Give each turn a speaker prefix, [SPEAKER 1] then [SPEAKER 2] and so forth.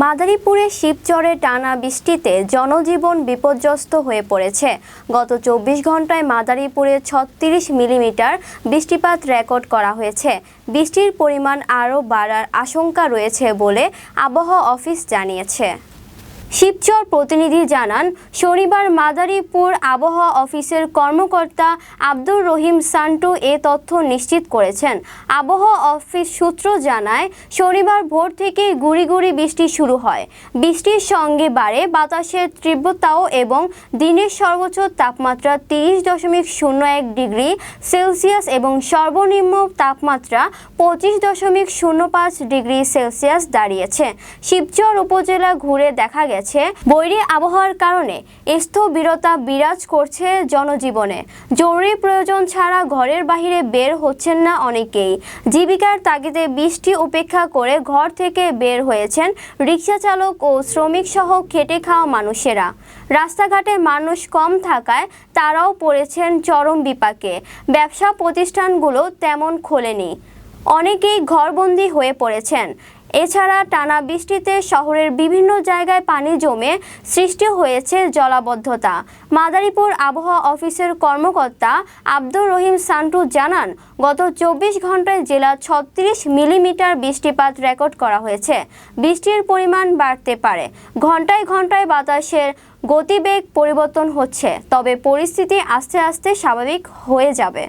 [SPEAKER 1] মাদারীপুরে শিবচরে টানা বৃষ্টিতে জনজীবন বিপর্যস্ত হয়ে পড়েছে। গত 24 ঘন্টায় মাদারীপুরে 36 মিলিমিটার বৃষ্টিপাত রেকর্ড করা হয়েছে। বৃষ্টির পরিমাণ আরও বাড়ার আশঙ্কা রয়েছে বলে আবহাওয়া অফিস জানিয়েছে। শিবচর প্রতিনিধি জানান, শনিবার মাদারীপুর আবহাওয়া অফিসের কর্মকর্তা আব্দুর রহিম সান্টু এ তথ্য নিশ্চিত করেছেন। আবহাওয়া অফিস সূত্র জানায়, শনিবার ভোর থেকে গুঁড়ি গুঁড়ি বৃষ্টি শুরু হয়। বৃষ্টির সঙ্গে বাড়ে বাতাসের তীব্রতাও এবং দিনের সর্বোচ্চ তাপমাত্রা 30.01 ডিগ্রি সেলসিয়াস এবং সর্বনিম্ন তাপমাত্রা 25.05 ডিগ্রি সেলসিয়াস দাঁড়িয়েছে। শিবচর উপজেলা ঘুরে দেখা গেছে বৈরী আবহাওয়ার কারণে স্থবিরতা বিরাজ করছে জনজীবনে। জরুরি প্রয়োজন ছাড়া ঘরের বাইরে বের হচ্ছেন না অনেকেই। জীবিকার তাগিদে বৃষ্টি উপেক্ষা করে ঘর থেকে বের হয়েছেন রিকশা চালক ও শ্রমিক সহ খেটে খাওয়া মানুষেরা। রাস্তাঘাটে মানুষ কম থাকায় তারাও পড়েছেন চরম বিপাকে। ব্যবসা প্রতিষ্ঠানগুলো তেমন খোলেনি, অনেকেই ঘরবন্দি হয়ে পড়েছেন। এছাড়া টানা বৃষ্টিতে শহরের বিভিন্ন জায়গায় পানি জমে সৃষ্টি হয়েছে জলাবদ্ধতা। মাদারীপুর আবহাওয়া অফিসের কর্মকর্তা আব্দুর রহিম সান্টু জানান, গত 24 ঘন্টায় জেলায় 36 মিলিমিটার বৃষ্টিপাত রেকর্ড করা হয়েছে। বৃষ্টির পরিমাণ বাড়তে পারে, ঘন্টায় ঘন্টায় বাতাসের গতিবেগ পরিবর্তন হচ্ছে, তবে পরিস্থিতি আস্তে আস্তে স্বাভাবিক হয়ে যাবে।